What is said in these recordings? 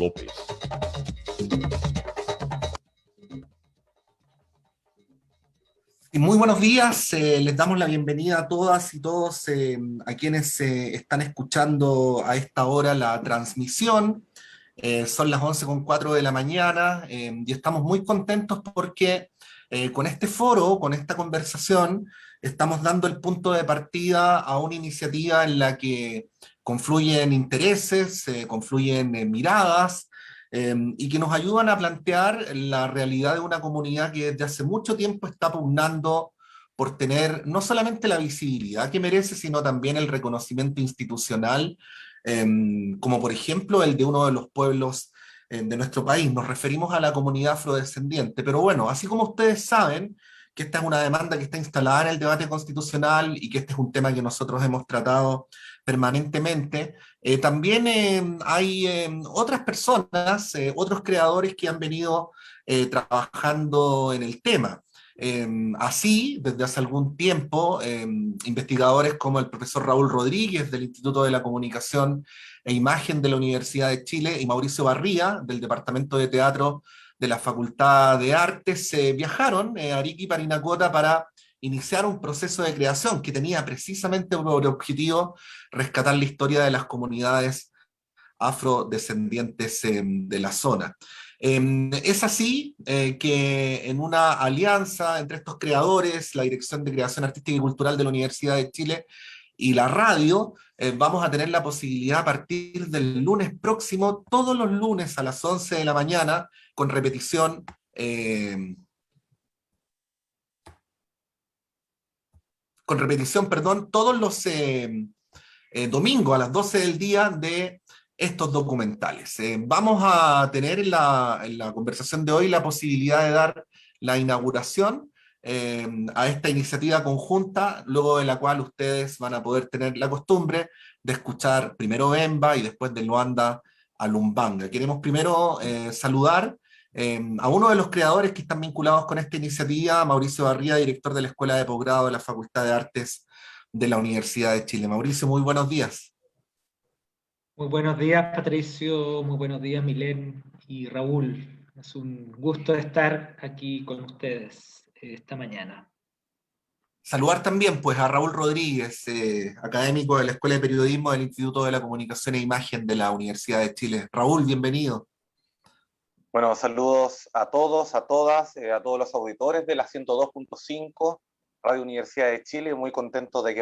López. Y muy buenos días, les damos la bienvenida a todas y todos a quienes están escuchando a esta hora la transmisión. Son las 11:04 de la mañana y estamos muy contentos porque con este foro, con esta conversación, estamos dando el punto de partida a una iniciativa en la que confluyen intereses, confluyen miradas, y que nos ayudan a plantear la realidad de una comunidad que desde hace mucho tiempo está pugnando por tener no solamente la visibilidad que merece, sino también el reconocimiento institucional, como por ejemplo el de uno de los pueblos de nuestro país. Nos referimos a la comunidad afrodescendiente. Pero bueno, así como ustedes saben que esta es una demanda que está instalada en el debate constitucional y que este es un tema que nosotros hemos tratado permanentemente, también hay otras personas, otros creadores que han venido trabajando en el tema. Así, desde hace algún tiempo, investigadores como el profesor Raúl Rodríguez del Instituto de la Comunicación e Imagen de la Universidad de Chile y Mauricio Barría del Departamento de Teatro de la Facultad de Artes viajaron a Arica y Parinacota para iniciar un proceso de creación que tenía precisamente por objetivo rescatar la historia de las comunidades afrodescendientes de la zona. Es así que en una alianza entre estos creadores, la Dirección de Creación Artística y Cultural de la Universidad de Chile y la radio, vamos a tener la posibilidad a partir del lunes próximo, todos los lunes a las 11 de la mañana, con repetición perdón, todos los domingo a las 12 del día de estos documentales. Vamos a tener en la conversación de hoy la posibilidad de dar la inauguración a esta iniciativa conjunta, luego de la cual ustedes van a poder tener la costumbre de escuchar primero Bemba y después de Luanda a Lumbanga. Queremos primero saludar a uno de los creadores que están vinculados con esta iniciativa, Mauricio Barría, director de la Escuela de Posgrado de la Facultad de Artes de la Universidad de Chile. Mauricio, muy buenos días. Muy buenos días, Patricio, muy buenos días, Milén y Raúl. Es un gusto estar aquí con ustedes esta mañana. Saludar también pues a Raúl Rodríguez, académico de la Escuela de Periodismo del Instituto de la Comunicación e Imagen de la Universidad de Chile. Raúl, bienvenido. Bueno, saludos a todos, a todas, a todos los auditores de la 102.5 Radio Universidad de Chile. Muy contentos de que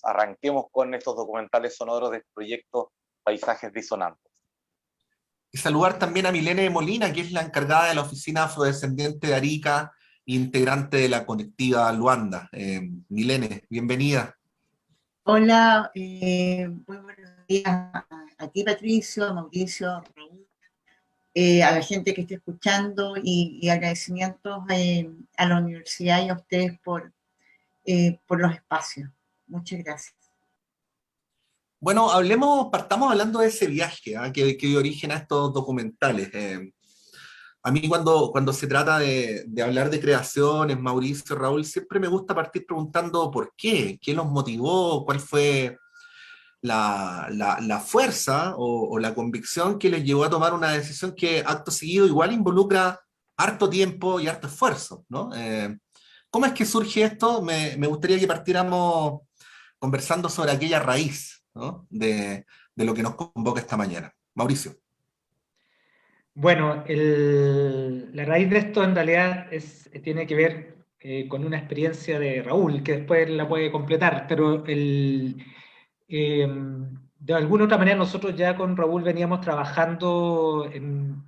arranquemos con estos documentales sonoros del proyecto Paisajes Disonantes. Y saludar también a Milene Molina, que es la encargada de la Oficina Afrodescendiente de Arica, integrante de la colectiva Luanda. Milene, bienvenida. Hola, muy buenos días a ti, Patricio, a Mauricio, a Raúl, a la gente que esté escuchando y agradecimientos a la universidad y a ustedes por los espacios. Muchas gracias. Bueno, partamos hablando de ese viaje que dio origen a estos documentales. A mí cuando se trata de hablar de creaciones, Mauricio, Raúl, siempre me gusta partir preguntando por qué los motivó, cuál fue la fuerza o la convicción que les llevó a tomar una decisión que acto seguido igual involucra harto tiempo y harto esfuerzo, ¿no? ¿Cómo es que surge esto? Me gustaría que partiéramos conversando sobre aquella raíz, ¿no? de lo que nos convoca esta mañana. Mauricio. Bueno, la raíz de esto en realidad tiene que ver con una experiencia de Raúl, que después la puede completar, pero de alguna otra manera nosotros ya con Raúl veníamos trabajando en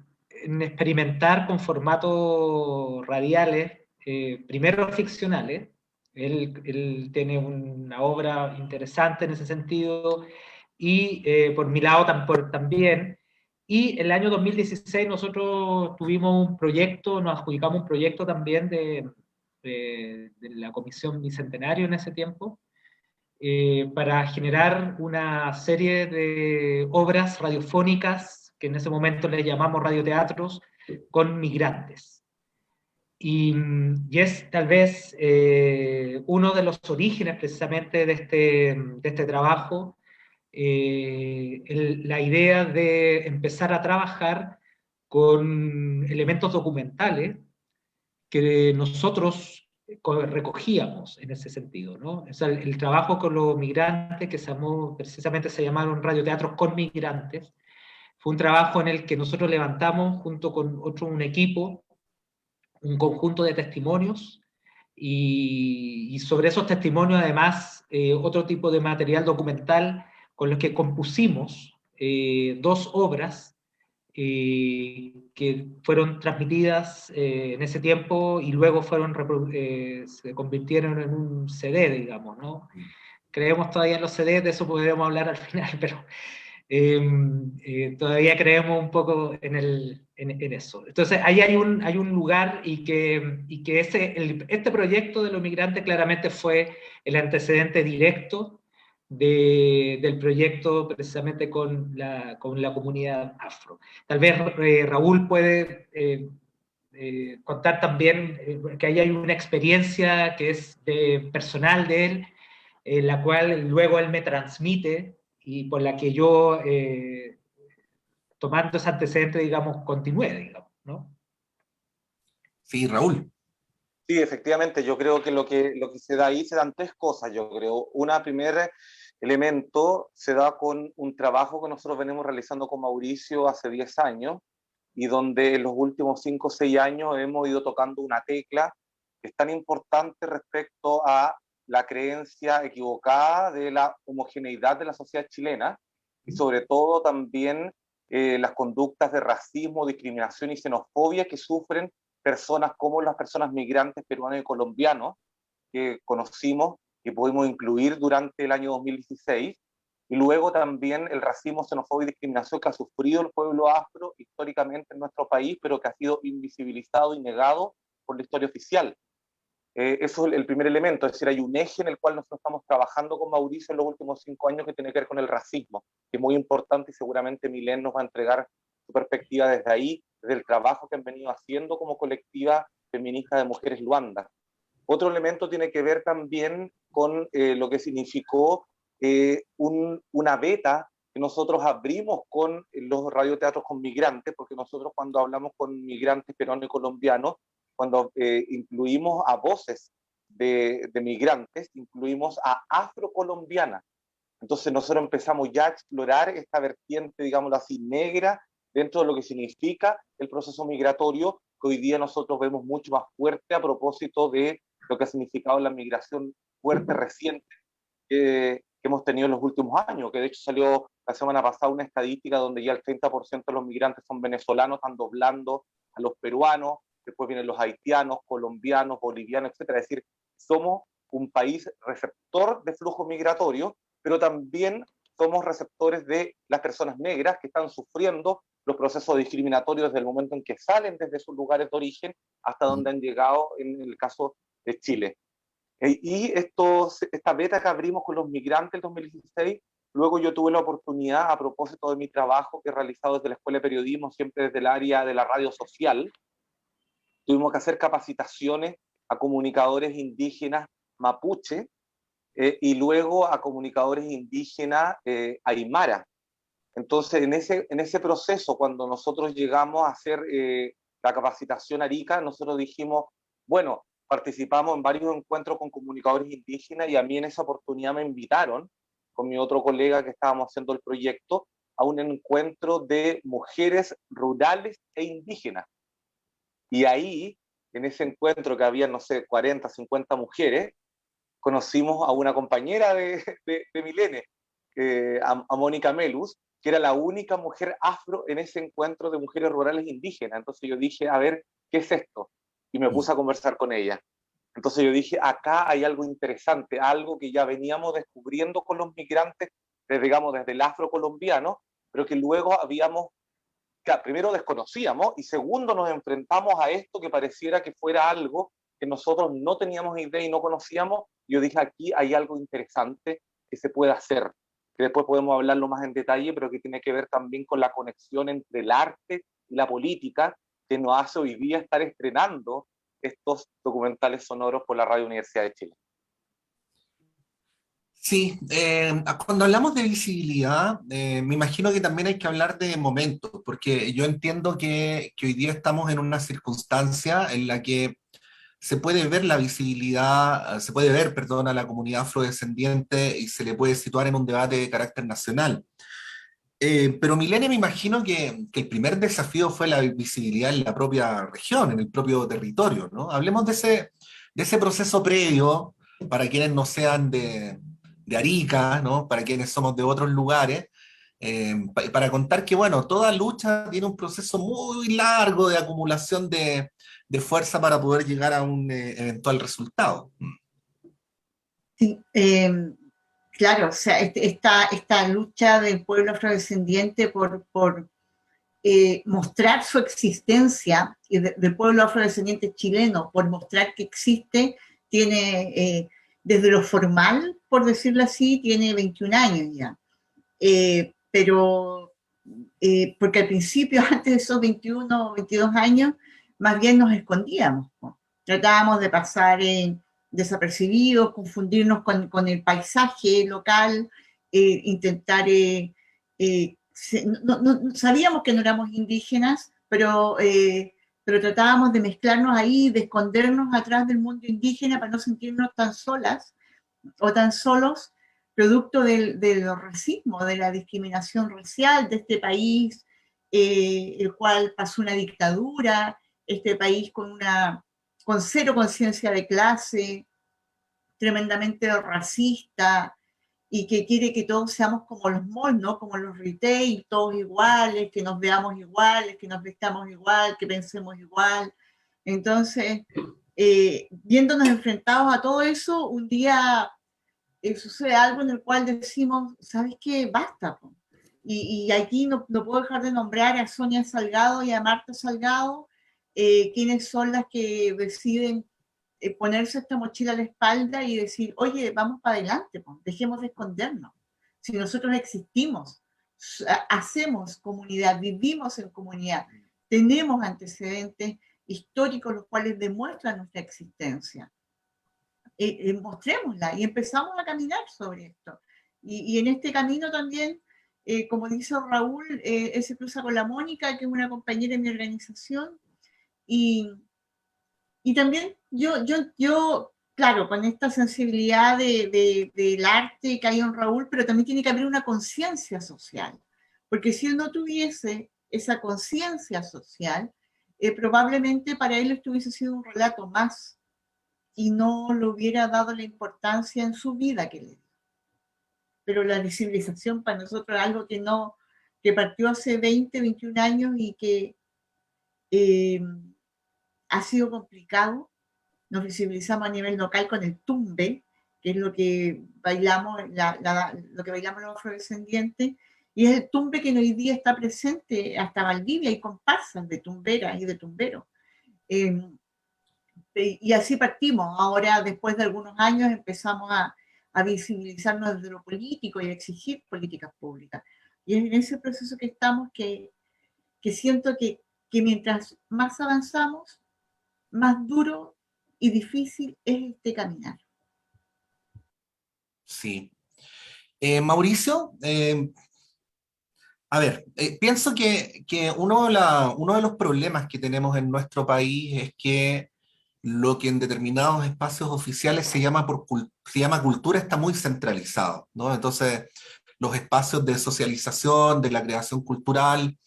experimentar con formatos radiales, primero ficcionales. Él tiene una obra interesante en ese sentido, y por mi lado también. Y en el año 2016 nosotros tuvimos un proyecto, nos adjudicamos un proyecto también de la Comisión Bicentenario en ese tiempo, para generar una serie de obras radiofónicas que en ese momento les llamamos radioteatros con migrantes. Y es tal vez uno de los orígenes precisamente de este trabajo, la idea de empezar a trabajar con elementos documentales que nosotros recogíamos en ese sentido, ¿no? O sea, el trabajo con los migrantes, que precisamente se llamaron radioteatros con migrantes, fue un trabajo en el que nosotros levantamos junto con un equipo, un conjunto de testimonios, y sobre esos testimonios además otro tipo de material documental con los que compusimos 2 obras que fueron transmitidas en ese tiempo y luego se convirtieron en un CD, digamos, ¿no? Creemos todavía en los CDs, de eso podríamos hablar al final, pero todavía creemos un poco en eso. Entonces, ahí hay un lugar y que este proyecto de los migrantes claramente fue el antecedente directo del proyecto precisamente con la comunidad afro. Tal vez Raúl puede contar también que ahí hay una experiencia que es personal de él, la cual luego él me transmite y por la que yo, tomando ese antecedente, digamos, continué, digamos, ¿no? Sí, Raúl. Sí, efectivamente, yo creo que lo que se da ahí se dan 3 cosas, yo creo. Una, primer elemento, se da con un trabajo que nosotros venimos realizando con Mauricio hace 10 años y donde en los últimos 5 o 6 años hemos ido tocando una tecla que es tan importante respecto a la creencia equivocada de la homogeneidad de la sociedad chilena y sobre todo también las conductas de racismo, discriminación y xenofobia que sufren personas como las personas migrantes peruanos y colombianos que conocimos y pudimos incluir durante el año 2016, y luego también el racismo, xenofobia y discriminación que ha sufrido el pueblo afro históricamente en nuestro país, pero que ha sido invisibilizado y negado por la historia oficial. Eso es el primer elemento, es decir, hay un eje en el cual nosotros estamos trabajando con Mauricio en los últimos 5 años que tiene que ver con el racismo, que es muy importante y seguramente Milén nos va a entregar su perspectiva desde ahí, desde el trabajo que han venido haciendo como colectiva feminista de mujeres Luanda. Otro elemento tiene que ver también con lo que significó una beta que nosotros abrimos con los radioteatros con migrantes, porque nosotros cuando hablamos con migrantes peruanos y colombianos, cuando incluimos a voces de migrantes, incluimos a afrocolombianas. Entonces nosotros empezamos ya a explorar esta vertiente, digámoslo así, negra, dentro de lo que significa el proceso migratorio, que hoy día nosotros vemos mucho más fuerte a propósito de lo que ha significado la migración fuerte reciente que hemos tenido en los últimos años, que de hecho salió la semana pasada una estadística donde ya el 30% de los migrantes son venezolanos, están doblando a los peruanos, después vienen los haitianos, colombianos, bolivianos, etcétera. Es decir, somos un país receptor de flujo migratorio, pero también somos receptores de las personas negras que están sufriendo los procesos discriminatorios desde el momento en que salen desde sus lugares de origen hasta donde han llegado en el caso de Chile. Y esta beta que abrimos con los migrantes en 2016, luego yo tuve la oportunidad, a propósito de mi trabajo que he realizado desde la Escuela de Periodismo, siempre desde el área de la radio social, tuvimos que hacer capacitaciones a comunicadores indígenas mapuche y luego a comunicadores indígenas aymara. Entonces, en ese proceso, cuando nosotros llegamos a hacer la capacitación Arica, nosotros dijimos, bueno, participamos en varios encuentros con comunicadores indígenas y a mí en esa oportunidad me invitaron, con mi otro colega que estábamos haciendo el proyecto, a un encuentro de mujeres rurales e indígenas. Y ahí, en ese encuentro que había, no sé, 40, 50 mujeres, conocimos a una compañera de Milene, a Mónica Melus, que era la única mujer afro en ese encuentro de mujeres rurales indígenas. Entonces yo dije, a ver, ¿qué es esto? Y me puse a conversar con ella. Entonces yo dije, acá hay algo interesante, algo que ya veníamos descubriendo con los migrantes, digamos, desde el afrocolombiano, pero que luego habíamos, primero desconocíamos y segundo nos enfrentamos a esto que pareciera que fuera algo que nosotros no teníamos idea y no conocíamos. Yo dije, aquí hay algo interesante que se puede hacer, que después podemos hablarlo más en detalle, pero que tiene que ver también con la conexión entre el arte y la política, que nos hace hoy día estar estrenando estos documentales sonoros por la Radio Universidad de Chile. Sí, cuando hablamos de visibilidad, me imagino que también hay que hablar de momentos, porque yo entiendo que hoy día estamos en una circunstancia en la que se puede ver la visibilidad, se puede ver, perdón, a la comunidad afrodescendiente y se le puede situar en un debate de carácter nacional. Pero Milene, me imagino que el primer desafío fue la visibilidad en la propia región, en el propio territorio, ¿no? Hablemos de ese proceso previo, para quienes no sean de Arica, ¿no? Para quienes somos de otros lugares, para contar que, bueno, toda lucha tiene un proceso muy largo de acumulación de fuerza para poder llegar a un eventual resultado. Sí, claro, o sea, esta lucha del pueblo afrodescendiente por mostrar su existencia y del pueblo afrodescendiente chileno, por mostrar que existe, tiene, desde lo formal, por decirlo así, tiene 21 años ya. Pero, porque al principio, antes de esos 21 o 22 años, más bien nos escondíamos, ¿no? Tratábamos de pasar desapercibidos, confundirnos con el paisaje local, intentar sabíamos que no éramos indígenas, pero tratábamos de mezclarnos ahí, de escondernos atrás del mundo indígena para no sentirnos tan solas o tan solos, producto del racismo, de la discriminación racial de este país, el cual pasó una dictadura, este país con cero conciencia de clase, tremendamente racista, y que quiere que todos seamos como los malls, ¿no? Como los retail, todos iguales, que nos veamos iguales, que nos vestamos igual, que pensemos igual. Entonces, viéndonos enfrentados a todo eso, un día sucede algo en el cual decimos, ¿sabes qué? Basta. Y aquí no puedo dejar de nombrar a Sonia Salgado y a Marta Salgado, quienes son las que deciden ponerse esta mochila a la espalda y decir, oye, vamos para adelante, pues, dejemos de escondernos. Si nosotros existimos, hacemos comunidad, vivimos en comunidad, tenemos antecedentes históricos los cuales demuestran nuestra existencia. Mostrémosla y empezamos a caminar sobre esto. Y en este camino también, como dice Raúl, él se cruza con la Mónica, que es una compañera de mi organización, y, y también yo, claro, con esta sensibilidad del arte que hay en Raúl, pero también tiene que haber una conciencia social, porque si él no tuviese esa conciencia social, probablemente para él esto hubiese sido un relato más y no le hubiera dado la importancia en su vida que le dio. Pero la visibilización para nosotros es algo que partió hace 20, 21 años y que eh, ha sido complicado. Nos visibilizamos a nivel local con el tumbe, que es lo que bailamos, lo que bailamos los afrodescendientes, y es el tumbe que hoy día está presente hasta Valdivia, y comparsas de tumberas y de tumberos. Y así partimos. Ahora, después de algunos años, empezamos a visibilizarnos desde lo político y a exigir políticas públicas. Y es en ese proceso que estamos que siento que mientras más avanzamos, más duro y difícil es este caminar. Sí. Mauricio, a ver, pienso que uno de los problemas que tenemos en nuestro país es que lo que en determinados espacios oficiales se llama cultura está muy centralizado, ¿no? Entonces, los espacios de socialización, de la creación cultural,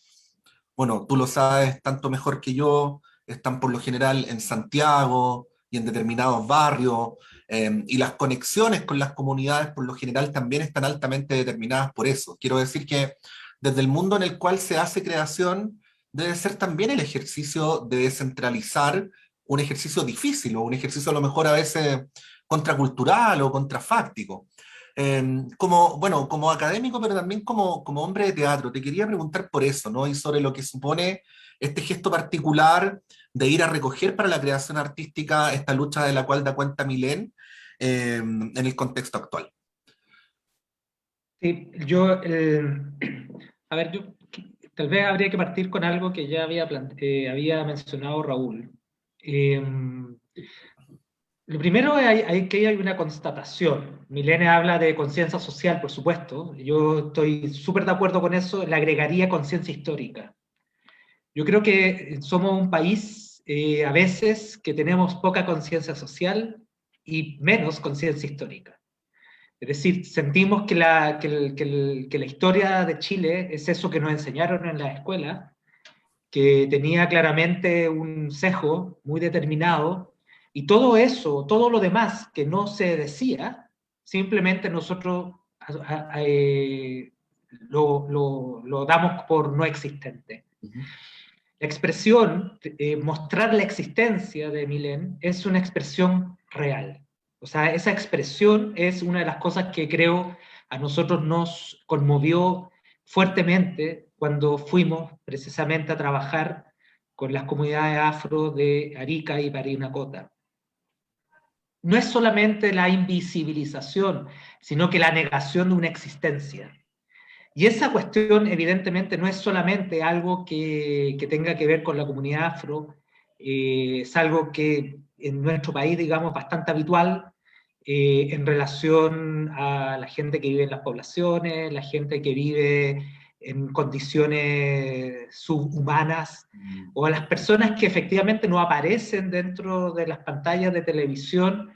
bueno, tú lo sabes tanto mejor que yo, están por lo general en Santiago y en determinados barrios, y las conexiones con las comunidades por lo general también están altamente determinadas por eso. Quiero decir que desde el mundo en el cual se hace creación, debe ser también el ejercicio de descentralizar un ejercicio difícil o un ejercicio a lo mejor a veces contracultural o contrafáctico. Bueno, como académico, pero también como hombre de teatro, te quería preguntar por eso, ¿no? Y sobre lo que supone este gesto particular de ir a recoger para la creación artística esta lucha de la cual da cuenta Milén en el contexto actual. Sí, a ver, yo tal vez habría que partir con algo que ya había mencionado Raúl. Lo primero, que hay una constatación. Milene habla de conciencia social, por supuesto. Yo estoy súper de acuerdo con eso. Le agregaría conciencia histórica. Yo creo que somos un país a veces que tenemos poca conciencia social y menos conciencia histórica. Es decir, sentimos que la historia de Chile es eso que nos enseñaron en la escuela, que tenía claramente un sesgo muy determinado, y todo eso, todo lo demás que no se decía, simplemente nosotros lo damos por no existente. La expresión, mostrar la existencia de Milén, es una expresión real. O sea, esa expresión es una de las cosas que creo a nosotros nos conmovió fuertemente cuando fuimos precisamente a trabajar con las comunidades afro de Arica y Parinacota. No es solamente la invisibilización, sino que la negación de una existencia. Y esa cuestión evidentemente no es solamente algo que tenga que ver con la comunidad afro, es algo que en nuestro país, digamos, bastante habitual en relación a la gente que vive en las poblaciones, la gente que vive en condiciones subhumanas, o a las personas que efectivamente no aparecen dentro de las pantallas de televisión,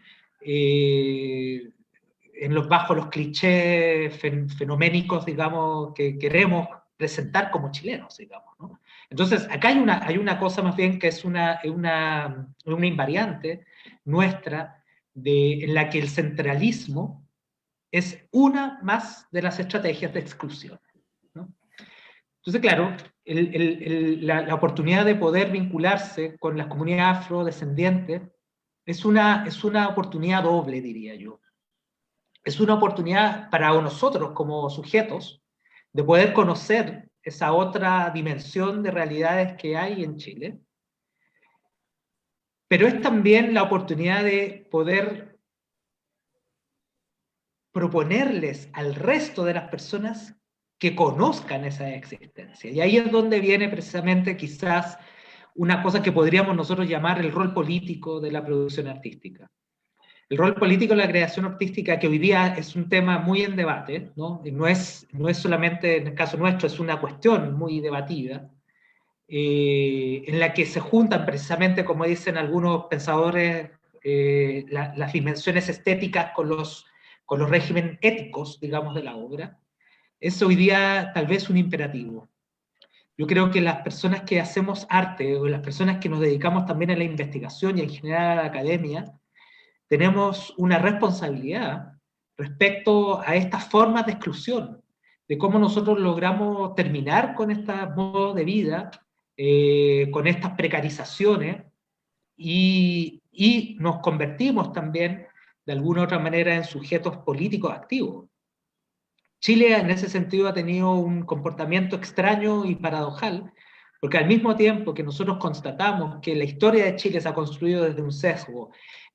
bajo los clichés fenoménicos, digamos, que queremos presentar como chilenos, digamos, ¿no? Entonces, acá hay una cosa más bien que es una invariante nuestra en la que el centralismo es una más de las estrategias de exclusión, ¿no? Entonces, claro, la oportunidad de poder vincularse con las comunidades afrodescendientes es una oportunidad doble, diría yo. Es una oportunidad para nosotros como sujetos de poder conocer esa otra dimensión de realidades que hay en Chile, pero es también la oportunidad de poder proponerles al resto de las personas que conozcan esa existencia. Y ahí es donde viene precisamente quizás una cosa que podríamos nosotros llamar el rol político de la producción artística. El rol político de la creación artística, que hoy día es un tema muy en debate, ¿no? No es solamente en el caso nuestro, es una cuestión muy debatida, en la que se juntan precisamente, como dicen algunos pensadores, las dimensiones estéticas con los regímenes éticos, digamos, de la obra. Es hoy día tal vez un imperativo. Yo creo que las personas que hacemos arte, o las personas que nos dedicamos también a la investigación y en general a la academia, tenemos una responsabilidad respecto a estas formas de exclusión, de cómo nosotros logramos terminar con estos modos de vida, con estas precarizaciones, y nos convertimos también, de alguna u otra manera, en sujetos políticos activos. Chile, en ese sentido, ha tenido un comportamiento extraño y paradojal, porque al mismo tiempo que nosotros constatamos que la historia de Chile se ha construido desde un sesgo,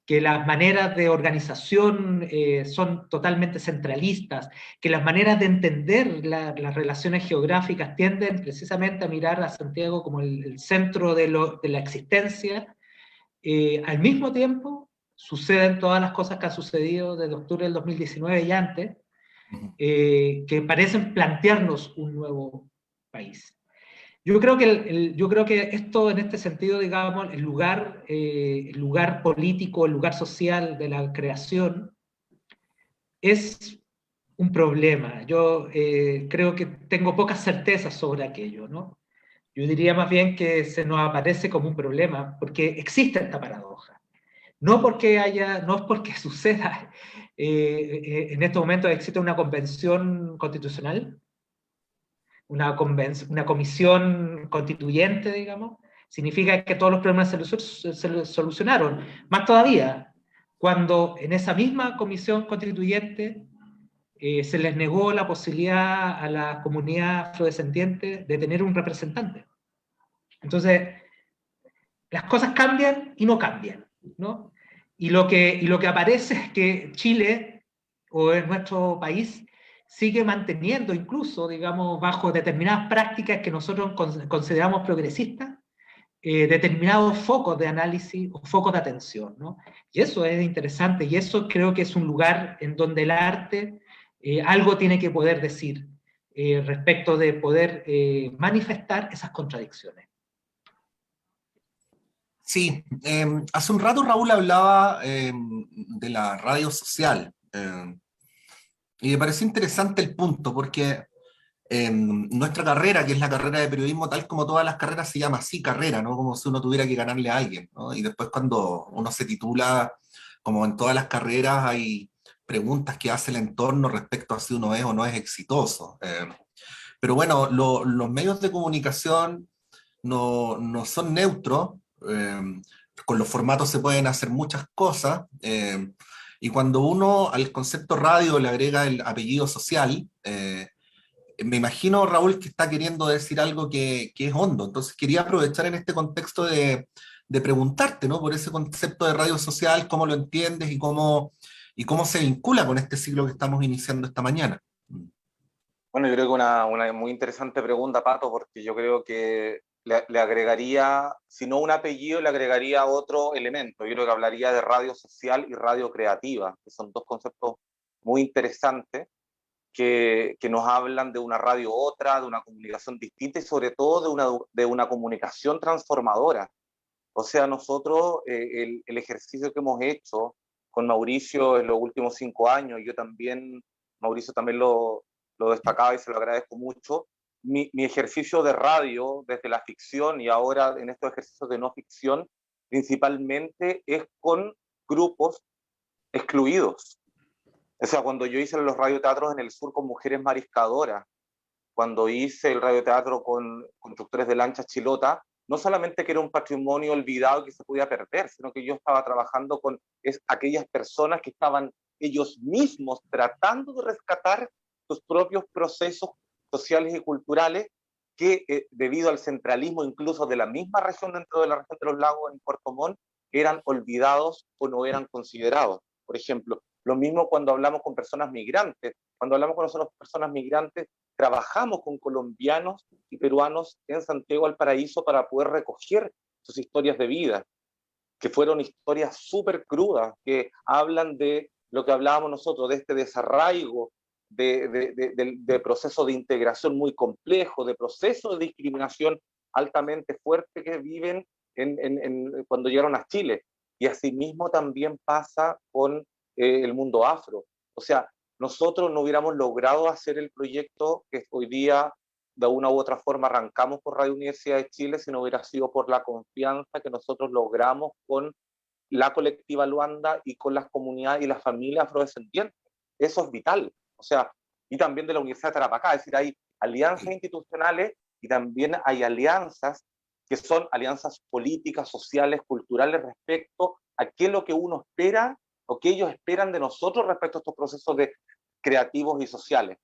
que las maneras de organización son totalmente centralistas, que las maneras de entender las relaciones geográficas tienden precisamente a mirar a Santiago como el centro de la existencia, al mismo tiempo suceden todas las cosas que han sucedido desde octubre del 2019 y antes, que parecen plantearnos un nuevo país. Yo creo que esto, en este sentido, digamos, el lugar político, el lugar social de la creación es un problema. Yo creo que tengo pocas certezas sobre aquello, ¿no? Yo diría más bien que se nos aparece como un problema, porque existe esta paradoja. No es porque suceda. En estos momentos existe una convención constitucional, una comisión constituyente, digamos, significa que todos los problemas se solucionaron. Más todavía, cuando en esa misma comisión constituyente se les negó la posibilidad a la comunidad afrodescendiente de tener un representante. Entonces, las cosas cambian y no cambian, ¿no? Y lo que aparece es que Chile, o en nuestro país, sigue manteniendo incluso, digamos, bajo determinadas prácticas que nosotros consideramos progresistas, determinados focos de análisis o focos de atención, ¿no? Y eso es interesante, y eso creo que es un lugar en donde el arte algo tiene que poder decir respecto de poder manifestar esas contradicciones. Sí, hace un rato Raúl hablaba de la radio social, y me pareció interesante el punto, porque nuestra carrera, que es la carrera de periodismo, tal como todas las carreras, se llama así, carrera, ¿no? Como si uno tuviera que ganarle a alguien, ¿no? Y después cuando uno se titula, como en todas las carreras, hay preguntas que hace el entorno respecto a si uno es o no es exitoso. Pero bueno, los medios de comunicación no son neutros, eh, con los formatos se pueden hacer muchas cosas, y cuando uno al concepto radio le agrega el apellido social, me imagino, Raúl, que está queriendo decir algo que es hondo. Entonces quería aprovechar en este contexto de preguntarte, ¿no? Por ese concepto de radio social, cómo lo entiendes y cómo se vincula con este ciclo que estamos iniciando esta mañana. Bueno, yo creo que una muy interesante pregunta, Pato, porque yo creo que le agregaría, si no un apellido, le agregaría otro elemento. Yo creo que hablaría de radio social y radio creativa, que son dos conceptos muy interesantes que nos hablan de una radio otra, de una comunicación distinta y sobre todo de una comunicación transformadora. O sea, nosotros, el ejercicio que hemos hecho con Mauricio en los últimos 5 años, yo también, Mauricio también lo destacaba y se lo agradezco mucho, mi ejercicio de radio desde la ficción y ahora en estos ejercicios de no ficción, principalmente es con grupos excluidos. O sea, cuando yo hice los radioteatros en el sur con mujeres mariscadoras, cuando hice el radioteatro con constructores de lanchas chilota, no solamente que era un patrimonio olvidado que se podía perder, sino que yo estaba trabajando con aquellas personas que estaban ellos mismos tratando de rescatar sus propios procesos sociales y culturales que debido al centralismo incluso de la misma región dentro de la región de los lagos en Puerto Montt, eran olvidados o no eran considerados. Por ejemplo, lo mismo cuando hablamos con personas migrantes. Cuando hablamos con nosotros personas migrantes, trabajamos con colombianos y peruanos en Santiago al Paraíso para poder recoger sus historias de vida, que fueron historias súper crudas, que hablan de lo que hablábamos nosotros, de este desarraigo, de proceso de integración muy complejo, de proceso de discriminación altamente fuerte que viven cuando llegaron a Chile. Y asimismo también pasa con el mundo afro. O sea, nosotros no hubiéramos logrado hacer el proyecto que hoy día de una u otra forma arrancamos por Radio Universidad de Chile si no hubiera sido por la confianza que nosotros logramos con la colectiva Luanda y con las comunidades y las familias afrodescendientes. Eso es vital. O sea, y también de la Universidad de Tarapacá, es decir, hay alianzas institucionales y también hay alianzas que son alianzas políticas, sociales, culturales respecto a qué es lo que uno espera o que ellos esperan de nosotros respecto a estos procesos creativos y sociales.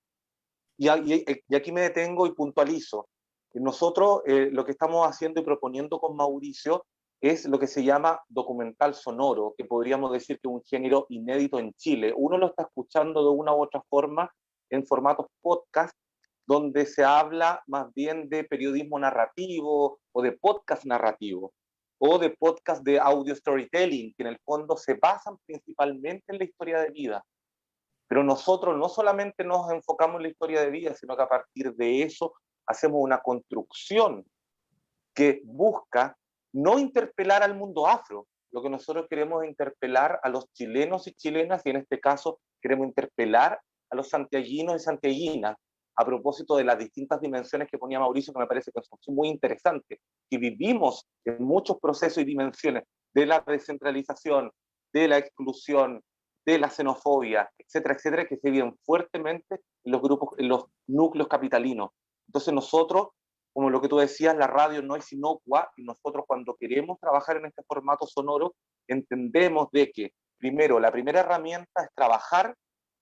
Y aquí me detengo y puntualizo. Nosotros lo que estamos haciendo y proponiendo con Mauricio es lo que se llama documental sonoro, que podríamos decir que es un género inédito en Chile. Uno lo está escuchando de una u otra forma en formatos podcast, donde se habla más bien de periodismo narrativo o de podcast narrativo o de podcast de audio storytelling, que en el fondo se basan principalmente en la historia de vida. Pero nosotros no solamente nos enfocamos en la historia de vida, sino que a partir de eso hacemos una construcción que busca no interpelar al mundo afro. Lo que nosotros queremos es interpelar a los chilenos y chilenas, y en este caso queremos interpelar a los santiaguinos y santiaguinas, a propósito de las distintas dimensiones que ponía Mauricio, que me parece que son muy interesantes, que vivimos en muchos procesos y dimensiones de la descentralización, de la exclusión, de la xenofobia, etcétera, etcétera, que se viven fuertemente en los grupos, en los núcleos capitalinos. Entonces nosotros, como lo que tú decías, la radio no es inocua, y nosotros cuando queremos trabajar en este formato sonoro, entendemos de que, primero, la primera herramienta es trabajar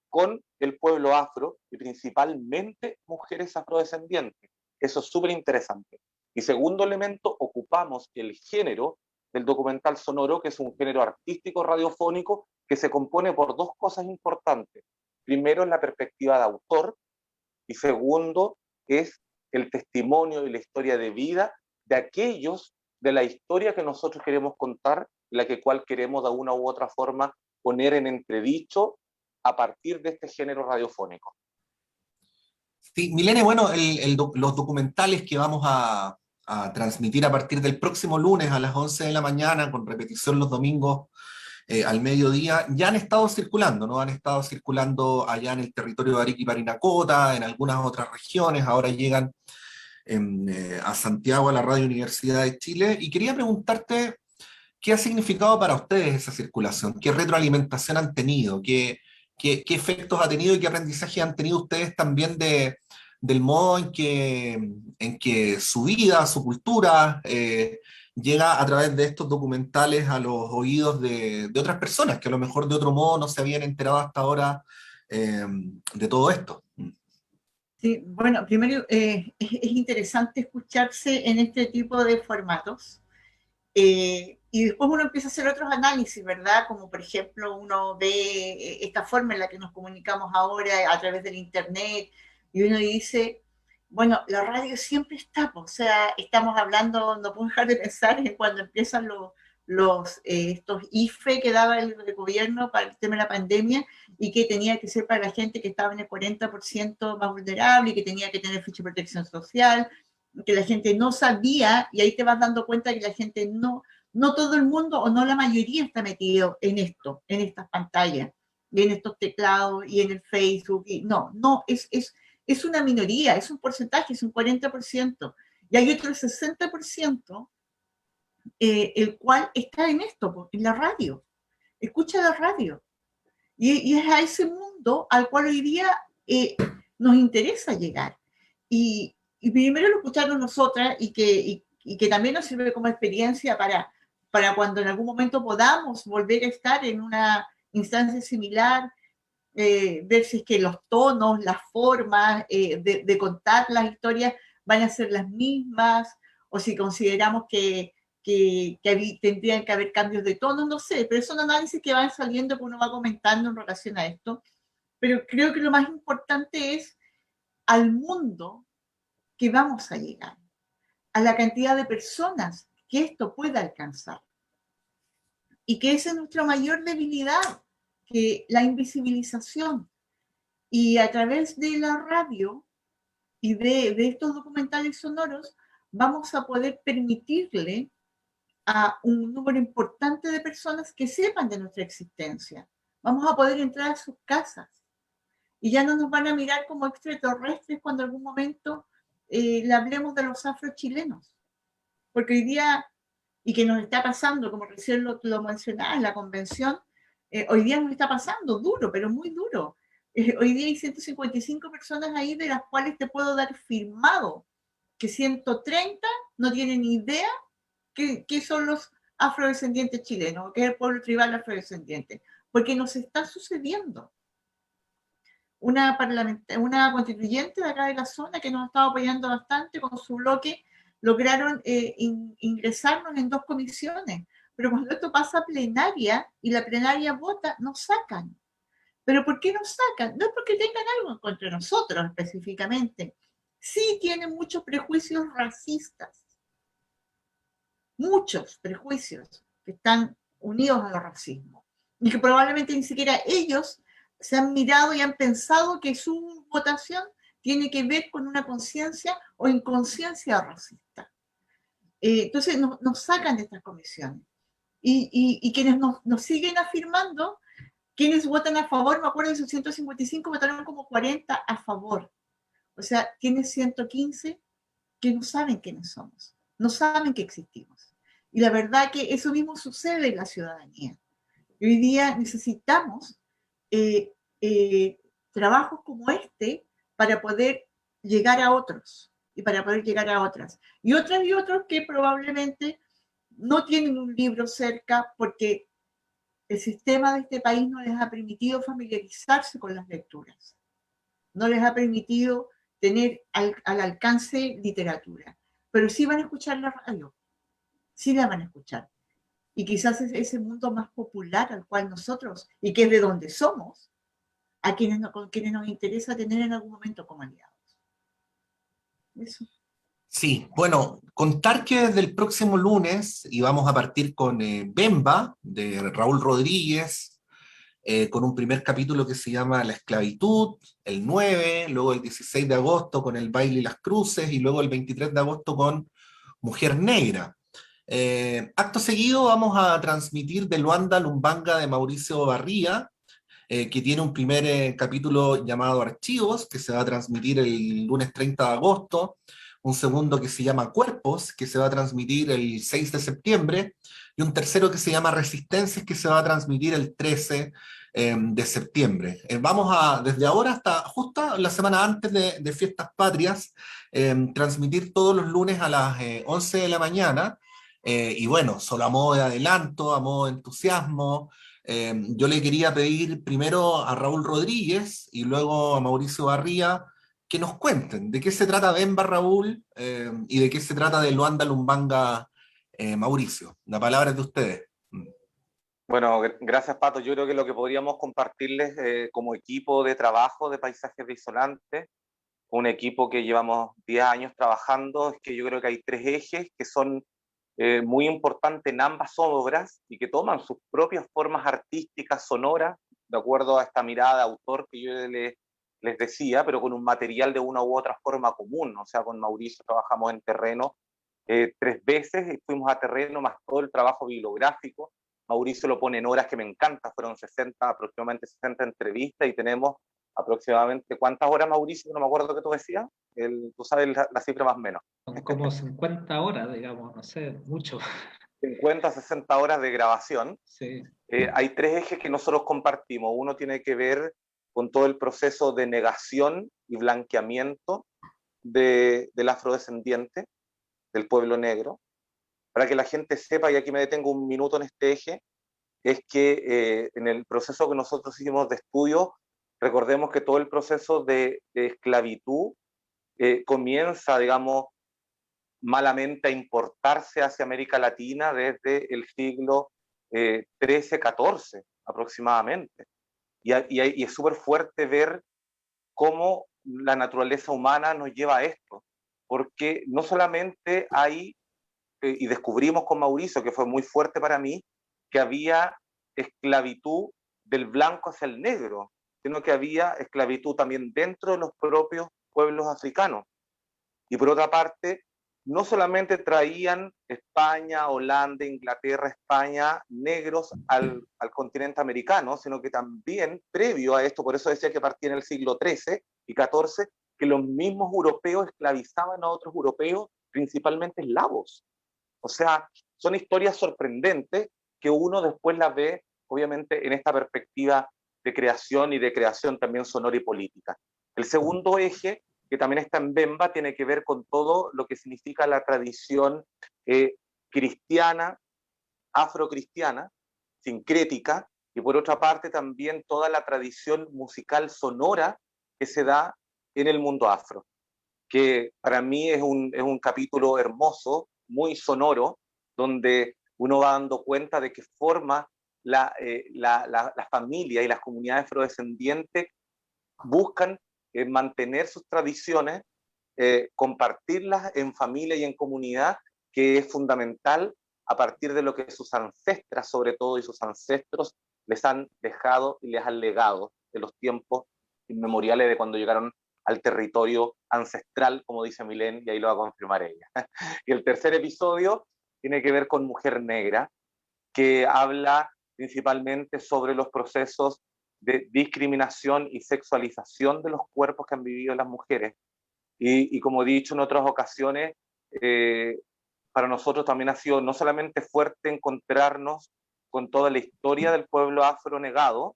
con el pueblo afro y principalmente mujeres afrodescendientes. Eso es súper interesante. Y segundo elemento, ocupamos el género del documental sonoro, que es un género artístico radiofónico que se compone por dos cosas importantes. Primero es la perspectiva de autor y segundo es el testimonio y la historia de vida de aquellos de la historia que nosotros queremos contar, la que cual queremos de una u otra forma poner en entredicho a partir de este género radiofónico. Sí, Milene, bueno, los documentales que vamos a transmitir a partir del próximo lunes a las 11 de la mañana, con repetición los domingos al mediodía, ya han estado circulando, ¿no? Han estado circulando allá en el territorio de Arica y Parinacota, en algunas otras regiones, ahora llegan a Santiago, a la Radio Universidad de Chile, y quería preguntarte qué ha significado para ustedes esa circulación, qué retroalimentación han tenido, qué efectos ha tenido y qué aprendizaje han tenido ustedes también del modo en que su vida, su cultura, llega a través de estos documentales a los oídos de otras personas que a lo mejor de otro modo no se habían enterado hasta ahora de todo esto. Sí, bueno, primero es interesante escucharse en este tipo de formatos. Y después uno empieza a hacer otros análisis, ¿verdad? Como por ejemplo uno ve esta forma en la que nos comunicamos ahora a través del Internet y uno dice, bueno, la radio siempre está, o sea, estamos hablando, no puedo dejar de pensar en cuando empiezan estos IFE que daba el gobierno para el tema de la pandemia y que tenía que ser para la gente que estaba en el 40% más vulnerable y que tenía que tener ficha de protección social, que la gente no sabía, y ahí te vas dando cuenta que la gente no todo el mundo o no la mayoría está metido en esto, en estas pantallas, y en estos teclados y en el Facebook. Y no, es una minoría, es un porcentaje, es un 40%. Y hay otro 60%, el cual está en esto, en la radio, escucha la radio. Y es a ese mundo al cual hoy día nos interesa llegar. Y primero lo escucharon nosotras y que también nos sirve como experiencia para cuando en algún momento podamos volver a estar en una instancia similar, ver si es que los tonos, las formas de contar las historias van a ser las mismas, o si consideramos que tendrían que haber cambios de tono, no sé, pero son análisis que van saliendo, que uno va comentando en relación a esto. Pero creo que lo más importante es al mundo que vamos a llegar, a la cantidad de personas que esto pueda alcanzar. Y que esa es nuestra mayor debilidad, que la invisibilización. Y a través de la radio y de estos documentales sonoros, vamos a poder permitirle a un número importante de personas que sepan de nuestra existencia. Vamos a poder entrar a sus casas y ya no nos van a mirar como extraterrestres cuando en algún momento le hablemos de los afrochilenos. Porque hoy día, y que nos está pasando, como recién lo mencionaba en la convención, hoy día nos está pasando duro, pero muy duro. Hoy día hay 155 personas ahí, de las cuales te puedo dar firmado que 130 no tienen ni idea qué son los afrodescendientes chilenos, qué es el pueblo tribal afrodescendiente, porque nos está sucediendo. Una constituyente de acá de la zona que nos ha estado apoyando bastante con su bloque, lograron ingresarnos en 2 comisiones, pero cuando esto pasa a plenaria y la plenaria vota, nos sacan. ¿Pero por qué nos sacan? No es porque tengan algo en contra de nosotros específicamente. Sí tienen muchos prejuicios racistas, muchos prejuicios que están unidos al racismo y que probablemente ni siquiera ellos se han mirado y han pensado que su votación tiene que ver con una conciencia o inconsciencia racista. Entonces nos sacan de estas comisiones. Y quienes nos siguen afirmando, quienes votan a favor, me acuerdo de esos 155, votaron como 40 a favor. O sea, tienes 115 que no saben quiénes somos, no saben que existimos. Y la verdad que eso mismo sucede en la ciudadanía. Hoy día necesitamos trabajos como este para poder llegar a otros y para poder llegar a otras. Y otros que probablemente no tienen un libro cerca porque el sistema de este país no les ha permitido familiarizarse con las lecturas, no les ha permitido tener al alcance literatura, pero sí van a escuchar la radio, sí la van a escuchar. Y quizás es ese mundo más popular al cual nosotros, y que es de donde somos, con quienes nos interesa tener en algún momento como aliados. Eso. Sí, bueno, contar que desde el próximo lunes, y vamos a partir con Bemba, de Raúl Rodríguez, con un primer capítulo que se llama La esclavitud, el 9, luego el 16 de agosto con El baile y las cruces, y luego el 23 de agosto con Mujer Negra. Acto seguido vamos a transmitir de Luanda Lumbanga de Mauricio Barría, que tiene un primer capítulo llamado Archivos, que se va a transmitir el lunes 30 de agosto, un segundo que se llama Cuerpos, que se va a transmitir el 6 de septiembre, y un tercero que se llama Resistencias, que se va a transmitir el 13 de septiembre. Vamos a, desde ahora hasta justo la semana antes de Fiestas Patrias, transmitir todos los lunes a las 11 de la mañana, y bueno, solo a modo de adelanto, a modo de entusiasmo, yo le quería pedir primero a Raúl Rodríguez y luego a Mauricio Barría que nos cuenten de qué se trata Bemba, Raúl, y de qué se trata de Luanda Lumbanga, Mauricio. La palabra es de ustedes. Bueno, gracias Pato. Yo creo que lo que podríamos compartirles como equipo de trabajo de Paisajes Disonantes, un equipo que llevamos 10 años trabajando, es que yo creo que hay tres ejes que son muy importantes en ambas obras y que toman sus propias formas artísticas, sonoras, de acuerdo a esta mirada de autor que yo les decía, pero con un material de una u otra forma común. O sea, con Mauricio trabajamos en terreno 3 veces, y fuimos a terreno más todo el trabajo bibliográfico. Mauricio lo pone en horas que me encanta, fueron 60, aproximadamente 60 entrevistas, y tenemos aproximadamente, ¿cuántas horas, Mauricio? No me acuerdo que tú decías, tú sabes la cifra más o menos. Como 50 horas, digamos, no sé, mucho. 50, 60 horas de grabación. Sí. Hay tres ejes que nosotros compartimos. Uno tiene que ver con todo el proceso de negación y blanqueamiento del afrodescendiente, del pueblo negro. Para que la gente sepa, y aquí me detengo un minuto en este eje, es que en el proceso que nosotros hicimos de estudio, recordemos que todo el proceso de esclavitud comienza, digamos, malamente a importarse hacia América Latina desde el siglo XIII, XIV aproximadamente. Y es súper fuerte ver cómo la naturaleza humana nos lleva a esto, porque no solamente hay, y descubrimos con Mauricio, que fue muy fuerte para mí, que había esclavitud del blanco hacia el negro, sino que había esclavitud también dentro de los propios pueblos africanos. Y por otra parte, no solamente traían España, Holanda, Inglaterra, España, negros al continente americano, sino que también, previo a esto, por eso decía que partía en el siglo XIII y XIV, que los mismos europeos esclavizaban a otros europeos, principalmente eslavos. O sea, son historias sorprendentes que uno después las ve, obviamente, en esta perspectiva de creación, y de creación también sonora y política. El segundo eje, que también está en Bemba, tiene que ver con todo lo que significa la tradición cristiana, afrocristiana, sincrética, y por otra parte también toda la tradición musical sonora que se da en el mundo afro, que para mí es un capítulo hermoso, muy sonoro, donde uno va dando cuenta de que forma la familia y las comunidades afrodescendientes buscan mantener sus tradiciones, compartirlas en familia y en comunidad, que es fundamental a partir de lo que sus ancestras, sobre todo, y sus ancestros les han dejado y les han legado de los tiempos inmemoriales de cuando llegaron al territorio ancestral, como dice Milén, y ahí lo va a confirmar ella. Y el tercer episodio tiene que ver con Mujer Negra, que habla principalmente sobre los procesos de discriminación y sexualización de los cuerpos que han vivido las mujeres. Y como he dicho en otras ocasiones, para nosotros también ha sido no solamente fuerte encontrarnos con toda la historia del pueblo afro negado,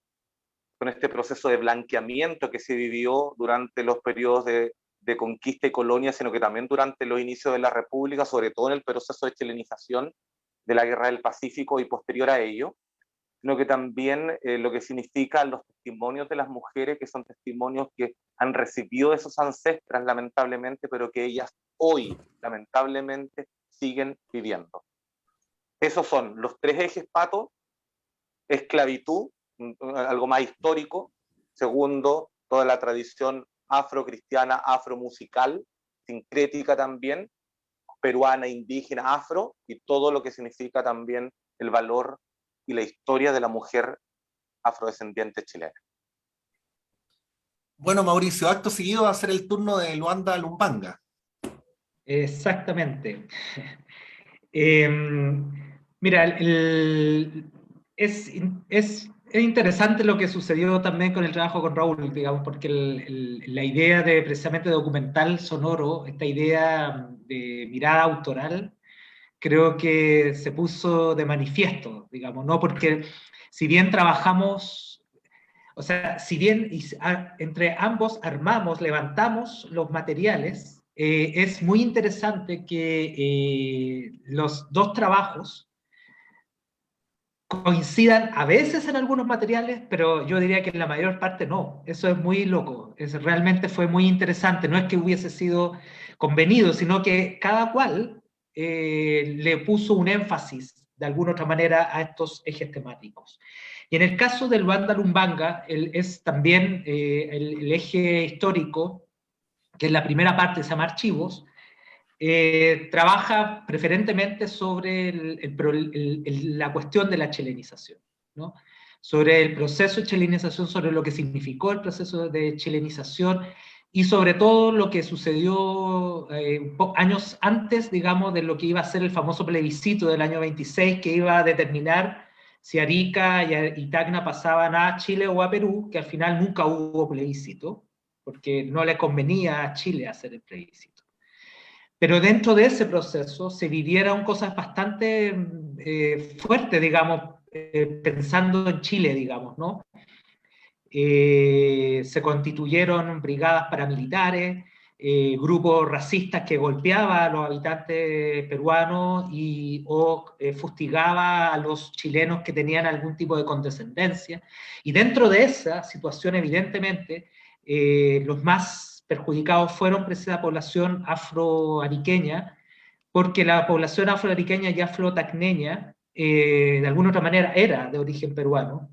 con este proceso de blanqueamiento que se vivió durante los periodos de conquista y colonia, sino que también durante los inicios de la República, sobre todo en el proceso de chilenización de la Guerra del Pacífico y posterior a ello, sino que también lo que significan los testimonios de las mujeres, que son testimonios que han recibido de sus ancestras, lamentablemente, pero que ellas hoy, lamentablemente, siguen viviendo. Esos son los tres ejes, Pato: esclavitud, algo más histórico; segundo, toda la tradición afrocristiana, afromusical, sincrética también; peruana, indígena, afro, y todo lo que significa también el valor y la historia de la mujer afrodescendiente chilena. Bueno, Mauricio, acto seguido va a ser el turno de Luanda Lumbanga. Exactamente. Mira, es interesante lo que sucedió también con el trabajo con Raúl, digamos, porque la idea de precisamente documental sonoro, esta idea de mirada autoral, creo que se puso de manifiesto, digamos, ¿no? Porque si bien trabajamos, o sea, si bien entre ambos armamos, levantamos los materiales, es muy interesante que los dos trabajos coincidan a veces en algunos materiales, pero yo diría que en la mayor parte no. Eso es muy loco. Realmente fue muy interesante. No es que hubiese sido convenido, sino que cada cual le puso un énfasis de alguna otra manera a estos ejes temáticos. Y en el caso del Luanda Lumbanga, es también el eje histórico, que es la primera parte, se llama Archivos, trabaja preferentemente sobre la cuestión de la chilenización, ¿no? Sobre el proceso de chilenización, sobre lo que significó el proceso de chilenización y sobre todo lo que sucedió años antes, digamos, de lo que iba a ser el famoso plebiscito del año 26, que iba a determinar si Arica y Tacna pasaban a Chile o a Perú, que al final nunca hubo plebiscito, porque no le convenía a Chile hacer el plebiscito. Pero dentro de ese proceso se vivieron cosas bastante fuertes, digamos, pensando en Chile, digamos, ¿no? Se constituyeron brigadas paramilitares, grupos racistas que golpeaban a los habitantes peruanos o fustigaba a los chilenos que tenían algún tipo de condescendencia. Y dentro de esa situación, evidentemente, los más perjudicados fueron precisamente la población afroariqueña, porque la población afroariqueña y afrotacneña, de alguna otra manera, era de origen peruano,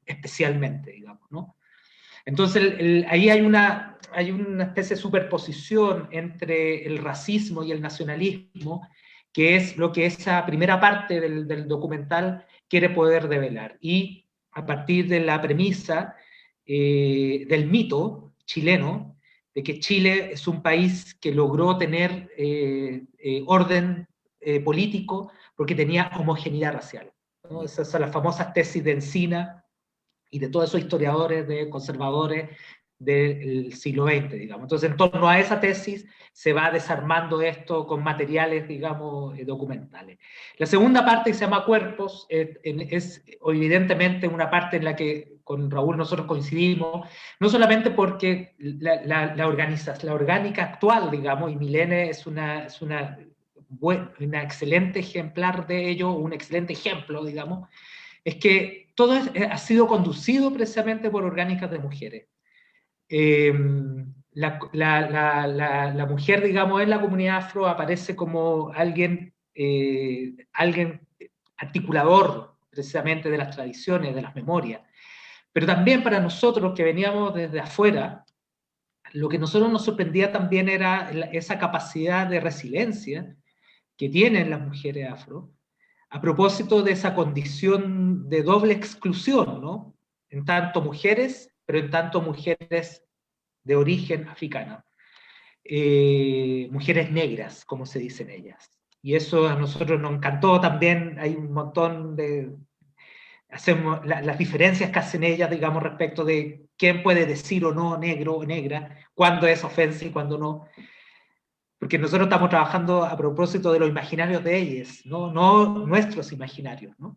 especialmente, digamos, ¿no? Entonces, ahí hay una especie de superposición entre el racismo y el nacionalismo, que es lo que esa primera parte del documental quiere poder develar. Y a partir de la premisa del mito chileno, de que Chile es un país que logró tener orden político porque tenía homogeneidad racial, ¿no? Esas son las famosas tesis de Encina y de todos esos historiadores, conservadores del siglo XX, digamos. Entonces, en torno a esa tesis se va desarmando esto con materiales, digamos, documentales. La segunda parte, que se llama Cuerpos, es evidentemente una parte en la que con Raúl nosotros coincidimos, no solamente porque la orgánica actual, digamos, y Milene es una excelente ejemplar de ello, un excelente ejemplo, digamos, es que todo ha sido conducido precisamente por orgánicas de mujeres. La mujer, digamos, en la comunidad afro aparece como alguien articulador precisamente de las tradiciones, de las memorias. Pero también para nosotros que veníamos desde afuera, lo que a nosotros nos sorprendía también era esa capacidad de resiliencia que tienen las mujeres afro, a propósito de esa condición de doble exclusión, ¿no? En tanto mujeres, pero en tanto mujeres de origen africano. Mujeres negras, como se dicen ellas. Y eso a nosotros nos encantó también. Hay un montón de... Hacemos las diferencias que hacen ellas, digamos, respecto de quién puede decir o no negro o negra, cuándo es ofensa y cuándo no. Porque nosotros estamos trabajando a propósito de los imaginarios de ellas, no nuestros imaginarios, ¿no?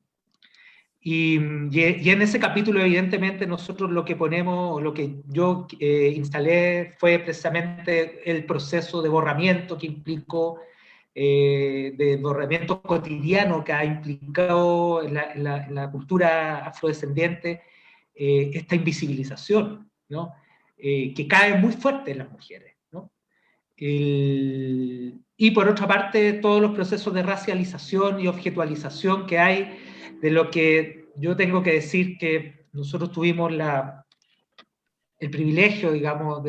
Y en ese capítulo, evidentemente, nosotros lo que ponemos, lo que yo instalé fue precisamente el proceso de borramiento que implicó, de borramiento cotidiano que ha implicado en la cultura afrodescendiente, esta invisibilización, ¿no? Que cae muy fuerte en las mujeres, ¿no? Y por otra parte, todos los procesos de racialización y objetualización que hay, de lo que yo tengo que decir que nosotros tuvimos el privilegio, digamos,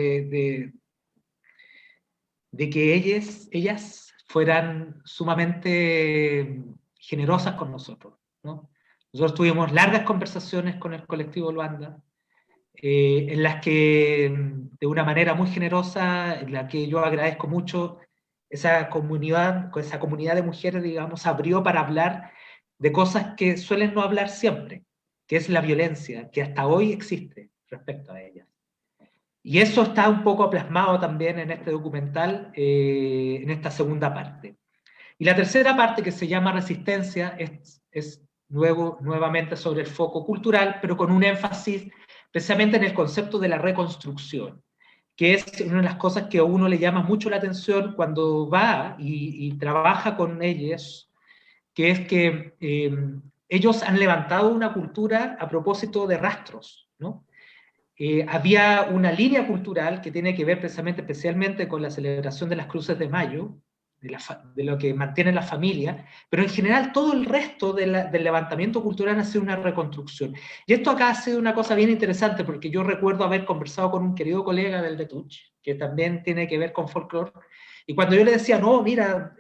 de que ellas fueran sumamente generosas con nosotros, ¿no? Nosotros tuvimos largas conversaciones con el colectivo Luanda, en las que, de una manera muy generosa, en la que yo agradezco mucho, esa comunidad de mujeres, digamos, abrió para hablar de cosas que suelen no hablar siempre, que es la violencia, que hasta hoy existe respecto a ellas. Y eso está un poco plasmado también en este documental, en esta segunda parte. Y la tercera parte, que se llama Resistencia, es nuevamente sobre el foco cultural, pero con un énfasis precisamente en el concepto de la reconstrucción, que es una de las cosas que a uno le llama mucho la atención cuando va y trabaja con ellos, que es que ellos han levantado una cultura a propósito de rastros, ¿no? Había una línea cultural que tiene que ver precisamente, especialmente con la celebración de las Cruces de Mayo, de lo que mantiene la familia, pero en general todo el resto del levantamiento cultural ha sido una reconstrucción. Y esto acá ha sido una cosa bien interesante, porque yo recuerdo haber conversado con un querido colega del Betuch, que también tiene que ver con folclore, y cuando yo le decía, no, mira,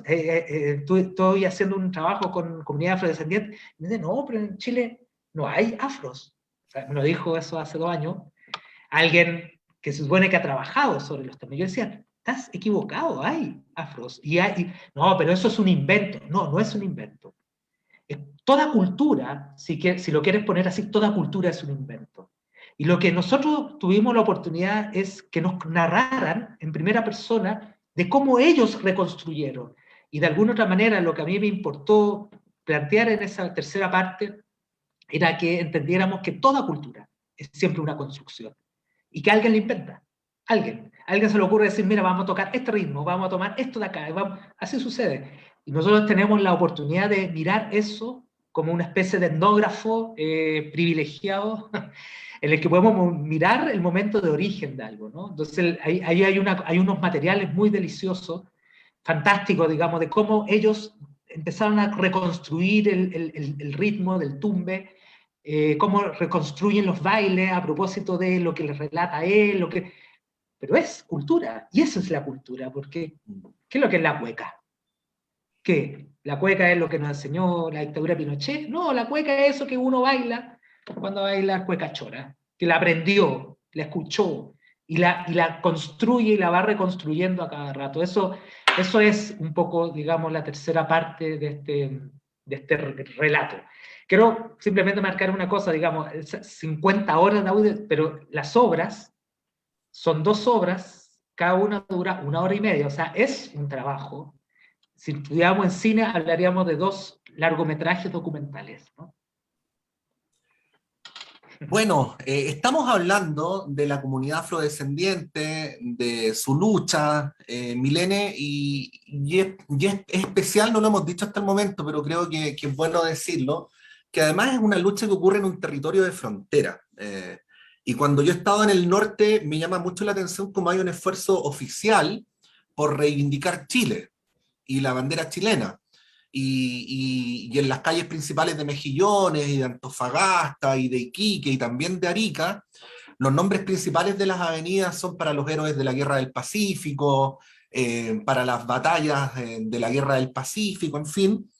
estoy haciendo un trabajo con comunidad afrodescendiente, me dice, no, pero en Chile no hay afros. O sea, me lo dijo eso hace 2 años, alguien que se supone que ha trabajado sobre los temas. Yo decía, estás equivocado, hay afros. No, pero eso es un invento. No, no es un invento. Toda cultura, si lo quieres poner así, toda cultura es un invento. Y lo que nosotros tuvimos la oportunidad es que nos narraran en primera persona de cómo ellos reconstruyeron. Y de alguna otra manera lo que a mí me importó plantear en esa tercera parte era que entendiéramos que toda cultura es siempre una construcción y que alguien la inventa. Alguien se le ocurre decir, mira, vamos a tocar este ritmo, vamos a tomar esto de acá, así sucede. Y nosotros tenemos la oportunidad de mirar eso como una especie de etnógrafo privilegiado en el que podemos mirar el momento de origen de algo, ¿no? Entonces ahí hay unos materiales muy deliciosos, fantásticos, digamos, de cómo ellos empezaron a reconstruir el ritmo del tumbe, cómo reconstruyen los bailes a propósito de lo que les relata él, pero es cultura, y eso es la cultura, porque ¿qué es lo que es la cueca? ¿Qué? ¿La cueca es lo que nos enseñó la dictadura de Pinochet? No, la cueca es eso que uno baila cuando baila cueca chora, que la aprendió, la escuchó, y la construye y la va reconstruyendo a cada rato. Eso es un poco, digamos, la tercera parte de este relato. Quiero simplemente marcar una cosa, digamos, 50 horas de audio, pero las obras son 2 obras, cada una dura 1 hora y media, o sea, es un trabajo. Si estudiáramos en cine, hablaríamos de 2 largometrajes documentales, ¿no? Bueno, estamos hablando de la comunidad afrodescendiente, de su lucha, Milene, y es especial, no lo hemos dicho hasta el momento, pero creo que es bueno decirlo, que además es una lucha que ocurre en un territorio de frontera. Y cuando yo he estado en el norte, me llama mucho la atención cómo hay un esfuerzo oficial por reivindicar Chile y la bandera chilena. Y en las calles principales de Mejillones y de Antofagasta y de Iquique y también de Arica, los nombres principales de las avenidas son para los héroes de la Guerra del Pacífico, para las batallas de la Guerra del Pacífico, en fin.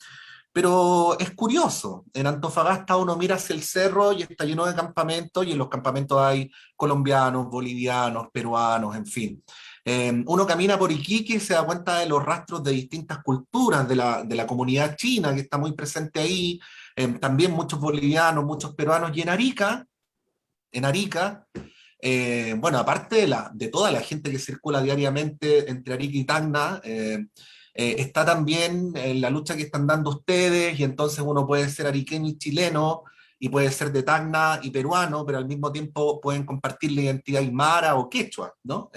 Pero es curioso, en Antofagasta uno mira hacia el cerro y está lleno de campamentos, y en los campamentos hay colombianos, bolivianos, peruanos, en fin. Uno camina por Iquique y se da cuenta de los rastros de distintas culturas de la comunidad china que está muy presente ahí, también muchos bolivianos, muchos peruanos, y en Arica, bueno, aparte de toda la gente que circula diariamente entre Arica y Tacna, está también la lucha que están dando ustedes, y entonces uno puede ser ariqueño y chileno, y puede ser de Tacna y peruano, pero al mismo tiempo pueden compartir la identidad aymara o quechua, ¿no?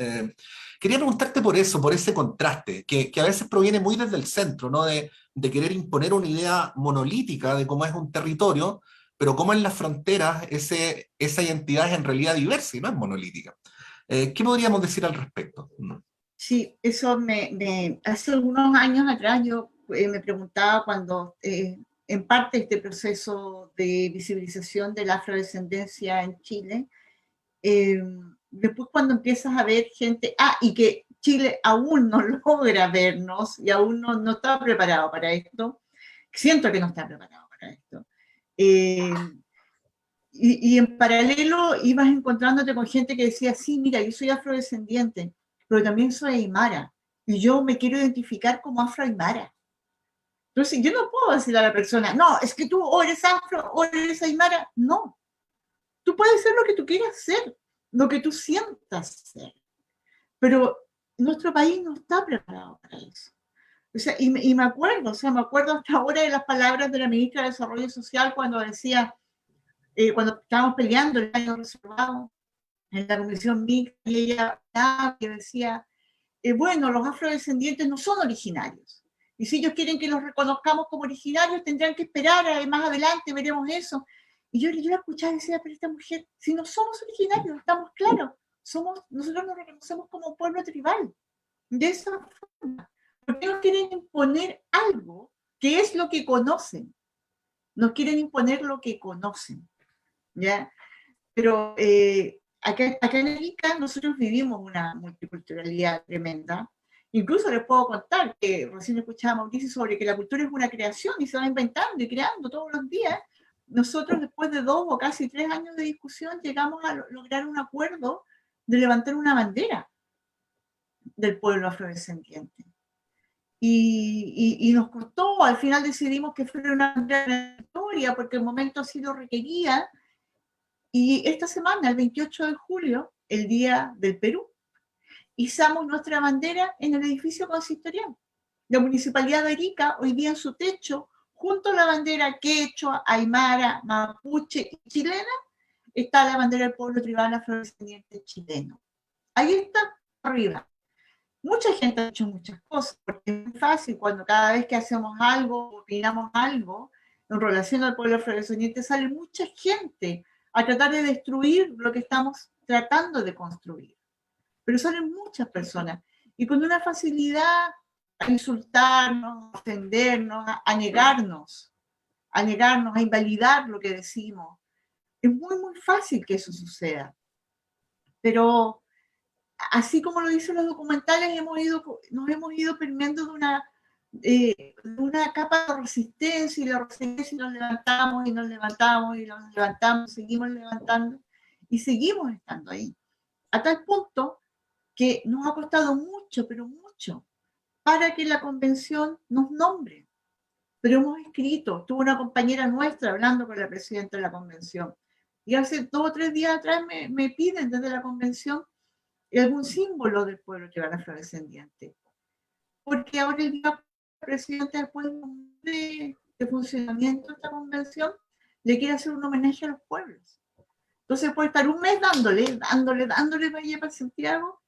Quería preguntarte por eso, por ese contraste, que a veces proviene muy desde el centro, ¿no? De querer imponer una idea monolítica de cómo es un territorio, pero cómo en las fronteras esa identidad es en realidad diversa y no es monolítica. ¿Qué podríamos decir al respecto? Sí, eso hace algunos años atrás yo me preguntaba cuando, en parte, este proceso de visibilización de la afrodescendencia en Chile, después cuando empiezas a ver gente, y que Chile aún no logra vernos y aún no está preparado para esto. Siento que no está preparado para esto. Y en paralelo ibas encontrándote con gente que decía, sí, mira, yo soy afrodescendiente, pero también soy aymara, y yo me quiero identificar como afro-aymara. Entonces, yo no puedo decirle a la persona, no, es que tú o eres afro o eres aymara. No, tú puedes ser lo que tú quieras ser, lo que tú sientas ser, pero nuestro país no está preparado para eso. O sea, y me acuerdo, o sea, me acuerdo hasta ahora de las palabras de la ministra de Desarrollo Social cuando decía, cuando estábamos peleando el año reservado en la comisión mixta, y ella que decía, bueno, los afrodescendientes no son originarios. Y si ellos quieren que los reconozcamos como originarios, tendrán que esperar, más adelante veremos eso. Y yo la escuchaba y decía, pero esta mujer, si no somos originarios, estamos claros, nosotros nos reconocemos como pueblo tribal. De esa forma. ¿Por qué nos quieren imponer algo que es lo que conocen? Nos quieren imponer lo que conocen. ¿Ya? Pero acá en Arica nosotros vivimos una multiculturalidad tremenda. Incluso les puedo contar que recién escuchaba a Mauricio sobre que la cultura es una creación y se va inventando y creando todos los días. Nosotros, después de 2 o casi 3 años de discusión, llegamos a lograr un acuerdo de levantar una bandera del pueblo afrodescendiente. Y nos costó, al final decidimos que fuera una bandera historia porque el momento así lo requería. Y esta semana, el 28 de julio, el Día del Perú, izamos nuestra bandera en el edificio consistorial. La Municipalidad de Arica, hoy día en su techo, junto a la bandera quechua, aymara, mapuche y chilena, está la bandera del pueblo tribal afrodescendiente chileno. Ahí está, arriba. Mucha gente ha hecho muchas cosas, porque es muy fácil cuando cada vez que hacemos algo, opinamos algo, en relación al pueblo afrodescendiente, sale mucha gente a tratar de destruir lo que estamos tratando de construir. Pero salen muchas personas y con una facilidad a insultarnos, a ofendernos, a negarnos, a invalidar lo que decimos. Es muy, muy fácil que eso suceda. Pero así como lo dicen los documentales, nos hemos ido permeando de una capa de resistencia, y la resistencia, y nos levantamos y nos levantamos y nos levantamos, seguimos levantando y seguimos estando ahí. A tal punto que nos ha costado mucho, pero mucho, para que la convención nos nombre. Pero hemos escrito, tuve una compañera nuestra hablando con la presidenta de la convención, y hace 2 o 3 días atrás me piden desde la convención algún símbolo del pueblo tribal afrodescendiente. Porque ahora el día presidente, después de funcionamiento de esta convención, le quiere hacer un homenaje a los pueblos. Entonces puede estar un mes dándole para allá para Santiago.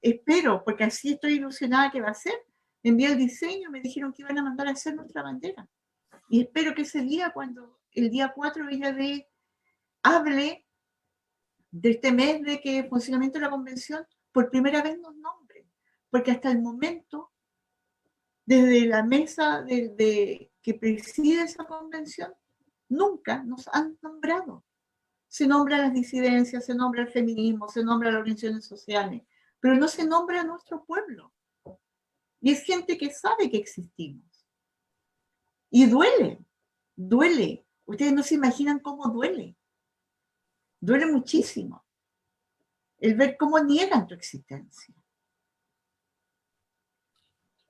Espero, porque así estoy ilusionada que va a ser. Envié el diseño, me dijeron que iban a mandar a hacer nuestra bandera. Y espero que ese día, cuando el día 4 ella hable de este mes de que funcionamiento de la convención, por primera vez nos nombre. Porque hasta el momento, desde la mesa que preside esa convención, nunca nos han nombrado. Se nombra a las disidencias, se nombra el feminismo, se nombra a las organizaciones sociales, pero no se nombra a nuestro pueblo. Y es gente que sabe que existimos. Y duele. Ustedes no se imaginan cómo duele. Duele muchísimo el ver cómo niegan tu existencia.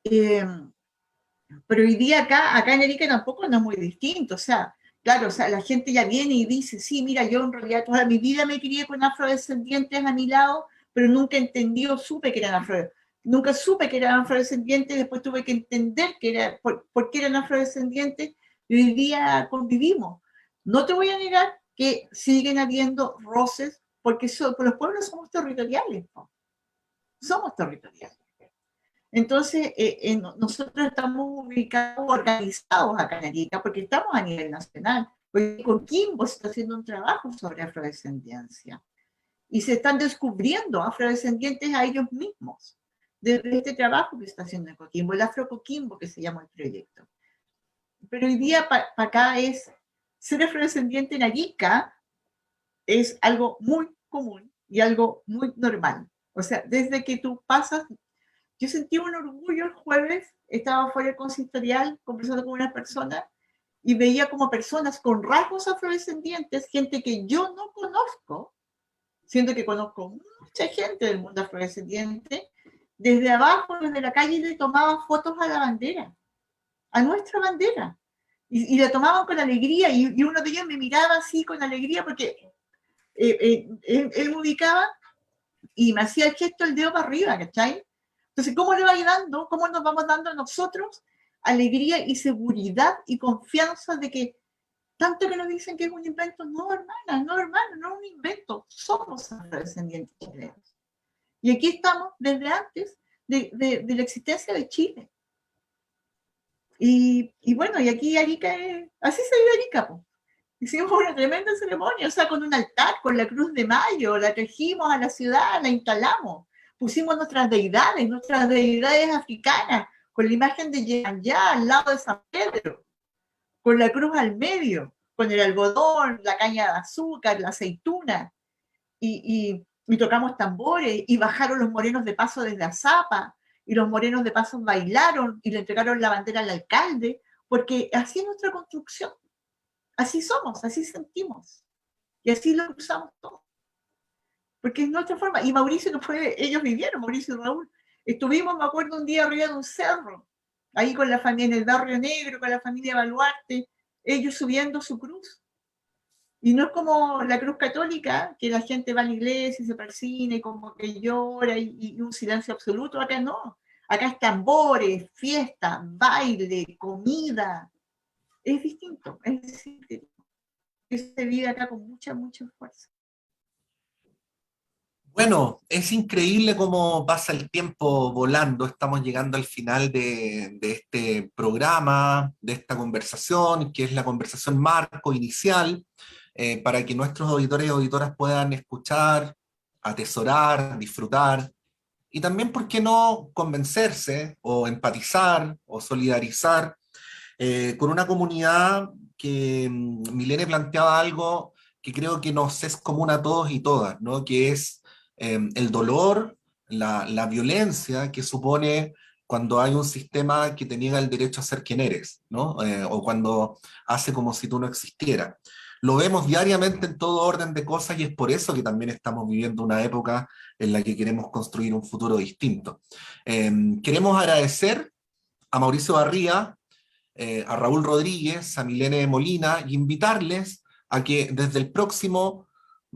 Pero hoy día acá en Arica tampoco no es muy distinto. O sea, claro, la gente ya viene y dice, sí, mira, yo en realidad toda mi vida me crié con afrodescendientes a mi lado, pero nunca entendí o supe que eran afrodescendientes. Nunca supe que eran afrodescendientes, después tuve que entender por qué eran afrodescendientes, y hoy día convivimos. No te voy a negar que siguen habiendo roces, porque los pueblos somos territoriales, ¿no? Somos territoriales. Entonces, nosotros estamos organizados acá en Arica, porque estamos a nivel nacional. Porque Coquimbo se está haciendo un trabajo sobre afrodescendencia. Y se están descubriendo afrodescendientes a ellos mismos. Desde este trabajo que se está haciendo en Coquimbo, el Afro-Coquimbo, que se llama el proyecto. Pero hoy día para acá ser afrodescendiente en Arica es algo muy común y algo muy normal. O sea, desde que tú pasas, yo sentí un orgullo el jueves, estaba fuera del consistorial conversando con una persona y veía como personas con rasgos afrodescendientes, gente que yo no conozco, siento que conozco mucha gente del mundo afrodescendiente, desde abajo, desde la calle, le tomaba fotos a la bandera, a nuestra bandera, y la tomaban con alegría, y uno de ellos me miraba así con alegría, porque él me ubicaba y me hacía el gesto el dedo para arriba, ¿cachai? Entonces, ¿cómo le va dando? ¿Cómo nos vamos dando a nosotros alegría y seguridad y confianza de que tanto que nos dicen que es un invento? No, hermana, no, hermano, no es un invento. Somos afrodescendientes chilenos. Y aquí estamos desde antes de la existencia de Chile. Y bueno, y aquí Arica, así se vive Arica, pues. Hicimos una tremenda ceremonia, o sea, con un altar, con la Cruz de Mayo, la trajimos a la ciudad, la instalamos, pusimos nuestras deidades africanas, con la imagen de Yemaya al lado de San Pedro, con la cruz al medio, con el algodón, la caña de azúcar, la aceituna, y tocamos tambores, y bajaron los morenos de paso desde Azapa, y los morenos de paso bailaron y le entregaron la bandera al alcalde, porque así es nuestra construcción. Así somos, así sentimos. Y así lo usamos todos. Porque es nuestra forma. Y Mauricio, que fue, ellos vivieron, Mauricio y Raúl. Estuvimos, me acuerdo, un día arriba de un cerro, ahí con la familia, en el Barrio Negro, con la familia Baluarte, ellos subiendo su cruz. Y no es como la cruz católica, que la gente va a la iglesia y se persina y como que llora y un silencio absoluto. Acá no. Acá es tambores, fiesta, baile, comida. Es distinto, es distinto. Se vive acá con mucha, mucha fuerza. Bueno, es increíble cómo pasa el tiempo volando. Estamos llegando al final de este programa, de esta conversación, que es la conversación marco inicial, para que nuestros auditores y auditoras puedan escuchar, atesorar, disfrutar y también, ¿por qué no, convencerse o empatizar o solidarizar con una comunidad que Milene planteaba algo que creo que nos es común a todos y todas, ¿no? Que es el dolor, la violencia que supone cuando hay un sistema que te niega el derecho a ser quien eres, ¿no? O cuando hace como si tú no existieras. Lo vemos diariamente en todo orden de cosas y es por eso que también estamos viviendo una época en la que queremos construir un futuro distinto. Queremos agradecer a Mauricio Barría, a Raúl Rodríguez, a Milene Molina, y invitarles a que desde el próximo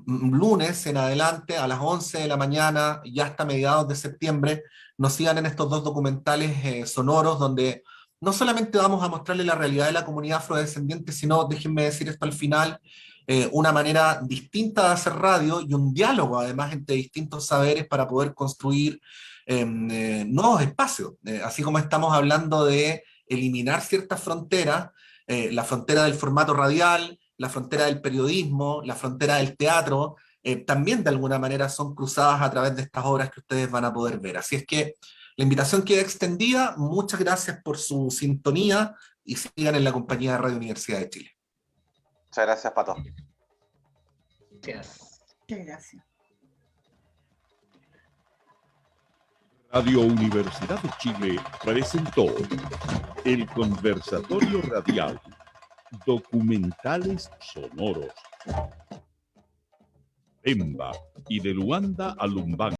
lunes en adelante, a las 11 de la mañana y hasta mediados de septiembre, nos sigan en estos dos documentales sonoros donde no solamente vamos a mostrarle la realidad de la comunidad afrodescendiente, sino, déjenme decir esto al final, una manera distinta de hacer radio y un diálogo además entre distintos saberes para poder construir nuevos espacios. Así como estamos hablando de eliminar ciertas fronteras, la frontera del formato radial, la frontera del periodismo, la frontera del teatro, también de alguna manera son cruzadas a través de estas obras que ustedes van a poder ver. Así es que la invitación queda extendida. Muchas gracias por su sintonía y sigan en la compañía de Radio Universidad de Chile. Muchas gracias, Pato. Gracias. Muchas gracias. Radio Universidad de Chile presentó el conversatorio radial Documentales Sonoros. Pemba y de Luanda a Lumbán.